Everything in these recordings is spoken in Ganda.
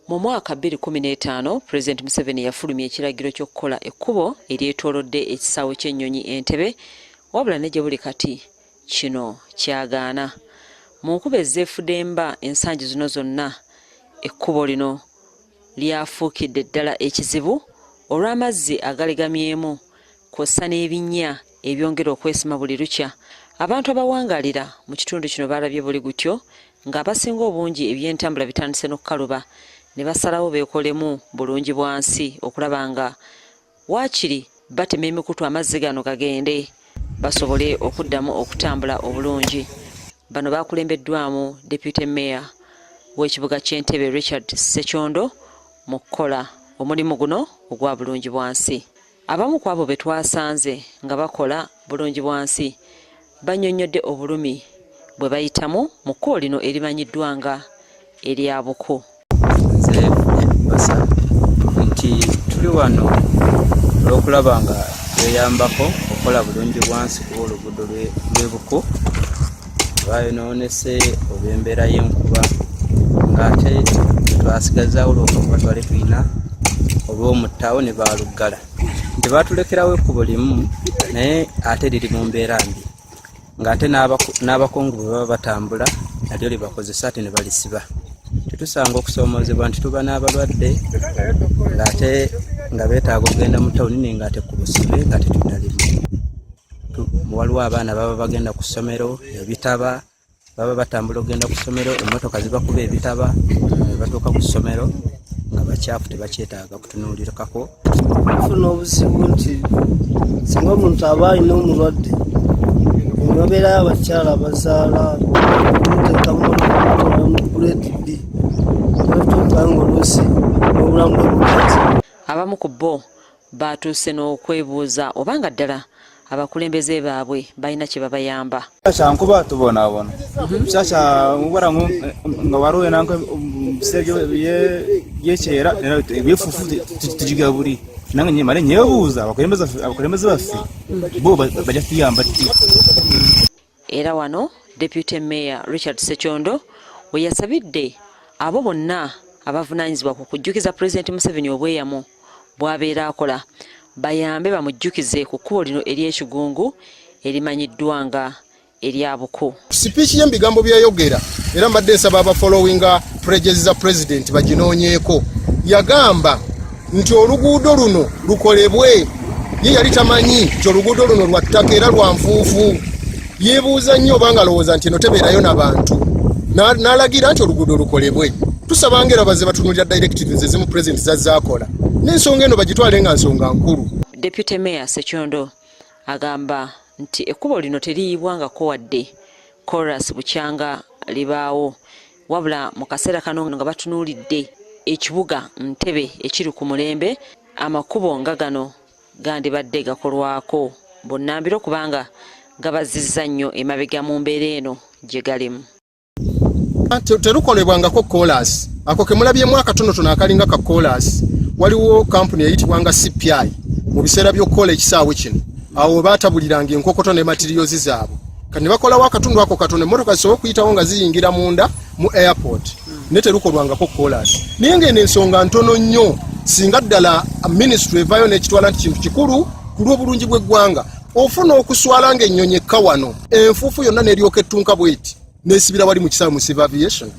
Mu mwaka 2015 President Museveni yafulumya ekiragiro ky'okukola ekkubo eryetoolodde ekisaawe ky'ennyonyi Entebbe, wabula ne gye buli kati kino kyagaana. Mu nkuba ezzeefudde emba ensangi zino zonna, ekkubo lino lyafuukidde ddala ekizibu olw'amazzi agalegamyemu kw'ossa n'ebinnya ebyongera okwesima buli lukya. Abantu abawangaalira mu kitundu kino balabye buli gutyo ng'abasinga obungi eby'entambula bitandise n'okkaluba ne basalawo beekolemu bulungi bwansi okulaba nga waakiri batema emikutu amazzi gano gagende basobole okuddamu okutambula obulungi. Bano baakulembeddwamu Deputy Mayor w'ekibuga ky'Entebbe Richard Ssekyondo mu kukola omulimu guno ogwa bulungi bwansi. Abamu ku abo be twasanze nga bakola bulungi bwansi bannyonnyodde obulumi bwe bayitamu mu kkubo lino erimanyiddwa nga erya Buko. Nze basa nti tuli wano olw'okulaba nga tweyambako okukola bulungi bwansi kuba oluguudo lw'e Buko lwayonoonese olw'embeera y'enkuba ng'ate twasigazzaawo olw'okuba twali tulina olw'omuttawo ne baaluggala nti baatulekerawo ekkubo limu naye ate liri mu mbeera mbi ng'ate n'abakungu bwe baba batambula nalyo libakozesa ate ne balisiba. Tetusanga okusoomoozebwa nti tuba n'abalwadde ng'ate nga beetaaga okugenda mu tawuni naye ng'ate ku busibe ng'ate tutalimu. Waliwo abaana baba bagenda ku ssomero, ebitaba baba batambula okugenda ku ssomero, emmotoka zibakuba ebitaba ne batuuka ku ssomero nga bakyafu tebakyetaaga kutunuulirako. Tufuna obuzibu nti singa omuntu aba alina omulwadde babeerayo abakyala abazaala muteekamu buleetidi batuuka nga oluusi n'obulamu bwe bukati. Abamu ku bo baatuuse n'okwebuuza oba nga ddala abakulembeze baabwe balina kye babayamba. Kyankuba tubonaabona kyakya mubara nga waliwo nanka biseera byekyera ebyefufu tugiga buli nange nyemale nyebuuza abakulembeze baffe bo bajja tuyamba ddi. Era wano Deputy Mayor Richard Ssekyondo we yasabidde abo bonna abavunaanyizibwa ku kujjukiza President Museveni obweyamu bw'abeera akola bayambe bamujjukize ku kkubo lino ery'ekigungu erimanyiddwa nga erya Buko. Sipiiki y'ebigambo byayogera era mbadde nsaba abafollowinga pledges za President baginoonyeeko. Yagamba nti oluguudo luno lukolebwe. Ye yali tamanyi nti oluguudo luno lwa ttaka era lwa nfuufu. Yeebuuza nnyo oba nga lowooza nti eno tebeerayo n'abantu. N'alagira nti oluguudo lukolebwe. Tusaba ngera baze batunuulira directives ezimu President zazaakola. N'ensonga eno bagitwale nga nsonga nkulu. Deputy Mayor Ssekyondo agamba nti ekkubo lino teriyibwangako wadde chorus bukyanga libaawo, wabula mu kaseera kano nga batunuulidde ekibuga Entebbe ekiri ku mulembe amakubo nga gano gandibadde gakolwako bonnambiro kubanga gabazizza nnyo emabega mu mbeera eno gye galimu. Terukolebwangako chorus. Ako kemulabyemu akatonotono akalinga ka chorus. Waliwo kampuni eyitibwanga CPI mu biseera by'okukola ekisaawe kino. Awo baatabuliranga enkokoto ne materials zaabwe. Kati ne bakolawo akatundu ako katono emmotoka zisobola okuyitawo nga ziyingira munda mu airport. Ne terukolwangako chorus. Naye ng'eno ensonga ntono nnyo singa ddala ministry evaayo n'ekitwala nti kintu kikulu ku lw'obulungi bw'eggwanga. Ofuna okuswala ng'ennyonyi ekka wano enfuufu yonna n'eryoka ettunka bw'eti n'esibira wali mu kisaawe mu civil aviation.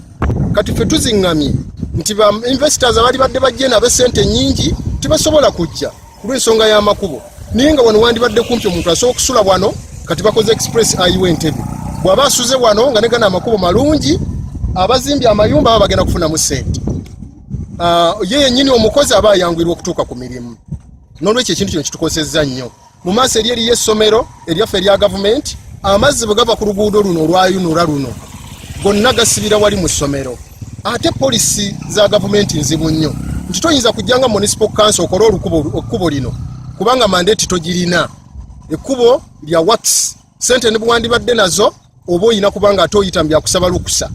Kati ffe tuziŋŋamye nti ba investors abali badde bajje nabe ssente nnyingi tebasobola kujja ku lw'ensonga y'amakubo. Naye nga wano wandibadde kumpi omuntu asobola okusula wano kati bakoze express highway Entebbe. Bw'aba asuze wano nga ne gana amakubo malungi abazimbye amayumba aba bagenda kufunamu ssente. Ye yennyini omukozi aba ayangwirwa okutuuka ku mirimu. N'olwekyo ekintu kino kitukosezza nnyo. Mu maaso eri eriyo essomero eryaffe erya gavumenti amazzi bwe gava ku luguudo luno olwayunula luno gonna gasibira wali mu ssomero. Ate polisi za gavumenti nzibu nnyo nti toyinza kujjanga municipal council okole ekkubo lino kubanga mandate togirina. Ekkubo lya wax sente ne bwandibadde nazo oba oyina kubanga ate oyita byakusaba lukusa.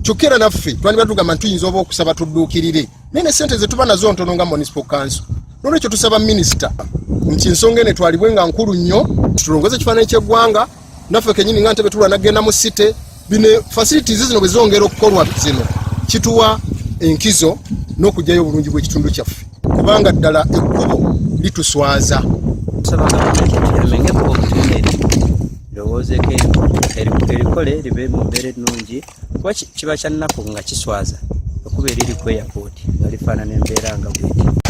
Kyokera naffe twandibadde tugamba tuyinza oba okusaba tudduukirire naye ne sente ze tuba nazo ntono nga municipal council. N'olwekyo tusaba minisita nti ensonga eno etwalibwe nga nkulu nnyo tulongoze ekifaananyi ky'eggwanga naffe kennyini nga Entebbe tulwa nagenda mu site bino facilities zino bwe zongera okukolwa zino kituwa enkizo n'okugyayo obulungi bw'ekitundu kyaffe kubanga ddala ekkubo lituswaza. Tusaba gavumenti yamengeko obutimeri lowoozeeko erikole libe mu mbeera ennungi kuba kiba kya nnaku nga kiswaza okuba eriri ku airport nga lifaanana embeera nga bweti.